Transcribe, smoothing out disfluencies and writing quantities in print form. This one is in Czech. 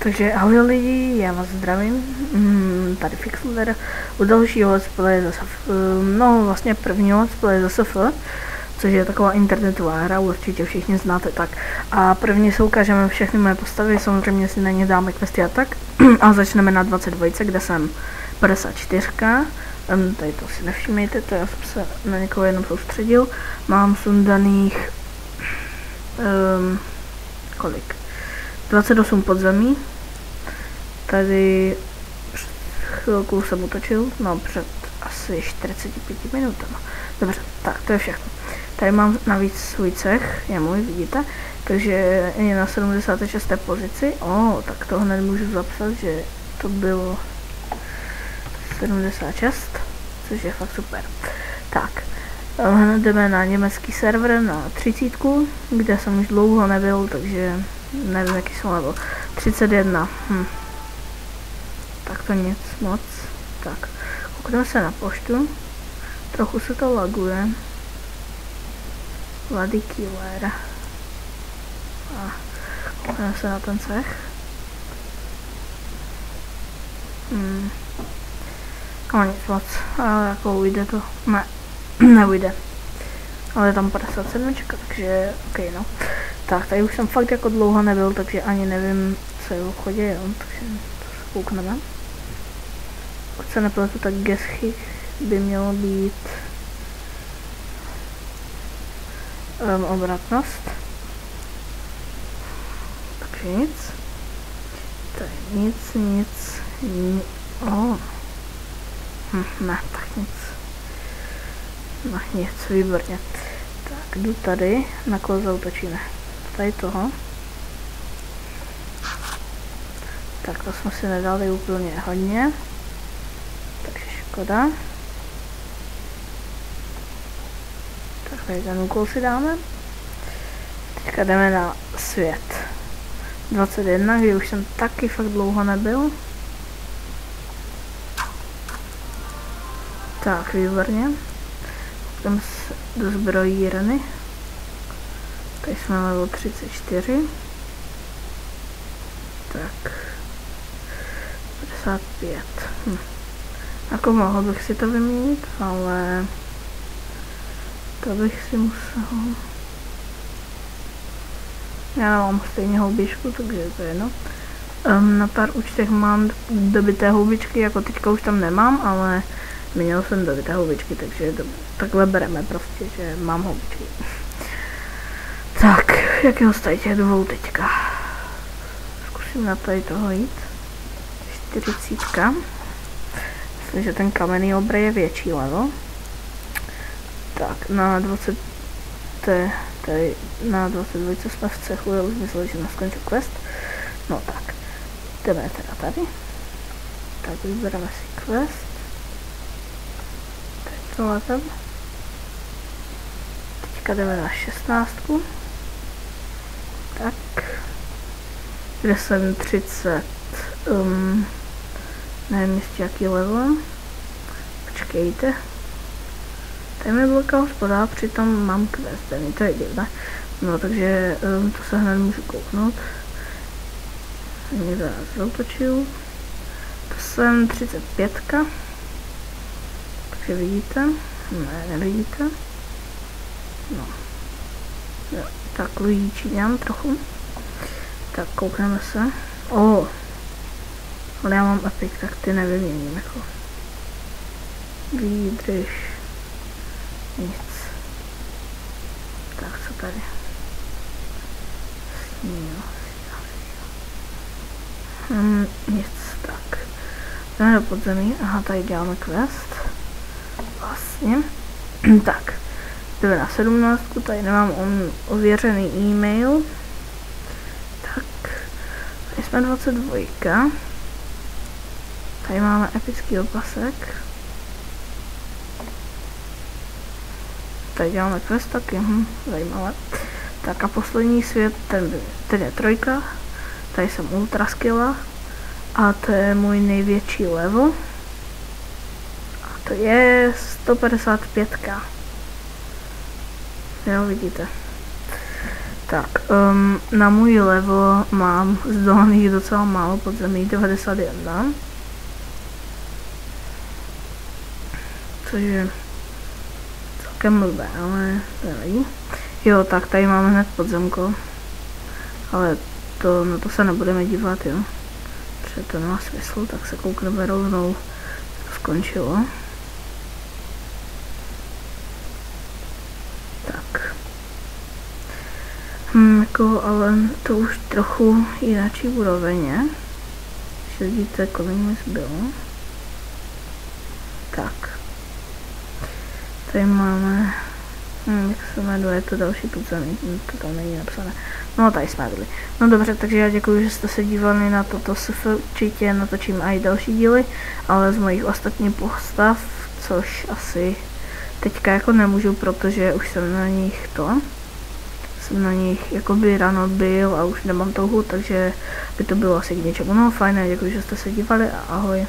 Takže ahoj lidi, já vás zdravím, tady Fixler u dalšího let's play zase, no vlastně prvního let's play zase což je taková internetová hra, určitě všichni znáte tak. A první si ukážeme všechny moje postavy, samozřejmě si na ně dáme questy a tak. A začneme na 22, kde jsem 54. Tady to si nevšimejte, to já jsem se na někoho jenom soustředil. Mám sundaných kolik? 28 podzemí. Tady před chvilkou jsem utočil, no před asi 45 minutama. Dobře, tak to je všechno. Tady mám navíc svůj cech, je můj, vidíte, takže je na 76. pozici. Tak to hned můžu zapsat, že to bylo 76, což je fakt super. Tak, hned jdeme na německý server, na 30, kde jsem už dlouho nebyl, takže nevím, jaký jsem level. 31, tak to nic moc. Tak, koukneme se na poštu. Trochu se to laguje. Vlady killer. A koukneme se na ten cech. No nic moc, ale jako ujde to. Ne, neujde. Ale je tam 57, takže ok, no. Tak, tady už jsem fakt jako dlouho nebyl, takže ani nevím, co je v obchodě, jo, takže to se koukneme. Pokud se nepletu, tak geschy by mělo být obratnost. Takže nic. Tady nic. Ne, tak nic. No nic, výborně. Tak, jdu tady, na koho zautočíme. Tady toho. Tak to jsme si nedali úplně hodně. Takže škoda. Tak tady ten úkol si dáme. Teďka jdeme na svět 21, kde už jsem taky fakt dlouho nebyl. Tak, výborně. Jdeme do zbrojírny. Tady jsme level 34. Tak. 55. Jako mohl bych si to vyměnit, ale to bych si musel. Já nemám stejně houbičku, takže to je jedno. Na pár účtech mám dobité houbičky, jako teďka už tam nemám, ale měl jsem dobité houbičky, takže takhle bereme prostě, že mám houbičky. Tak, jakého z těch dvou teďka? Zkusím na tady toho jít. 40. Myslím, že ten kamenný obrej je větší level. Tak, na 20. Tady na 22 jsme v cechu, já už myslel, že skončil quest. No tak, jdeme teda tady. Tak vybereme si quest. Tady to letem. Teďka jdeme na 16. Tak. Kde jsem 30. Nevím ještě jaký level. Počkejte. Tady mi bloká hospoda, přitom mám quest, to je divné. No takže to se hned můžu kouknout. Někdo nás zautočil. To jsem 35. Takže vidíte? Ne, nevidíte. No. Jo, tak Luigi dělám trochu. Tak koukneme se. Ale já mám epic, tak ty nevyměním jako. Výdrž. Nic. Tak co tady? Nic, tak. Jdeme do podzemí, aha, tady děláme quest. Vlastně. Tak. Jdeme na 17, tady nemám ověřený e-mail. Tak. Tady jsme 22. Tady máme epický opasek. Tady děláme quest taky, zajímavé. Tak a poslední svět, ten je 3. Tady jsem ultra skilla. A to je můj největší level. A to je 155. Jo, vidíte. Tak, na můj levo mám zdolaných docela málo podzemí, 91. Což je celkem blbé, ale to nevadí. Jo, tak tady máme hned podzemko. Ale na to se nebudeme dívat, jo. Protože to nemá smysl, tak se koukneme rovnou, jak to skončilo. Tak. Jako, ale to už trochu jináčí úroveň, když vidíte, kolik mi zbylo. Tak. Tady máme, jak se jmenuje to další podzemí, to tam není napsané. No, tady jsme byli. No dobře, takže já děkuji, že jste se dívali na toto SF, určitě natočím i další díly, ale z mojich ostatních postav, což asi teďka jako nemůžu, protože už jsem na nich jakoby ráno byl a už nemám touhu, takže by to bylo asi k něčemu. No fajn, děkuji, že jste se dívali a ahoj.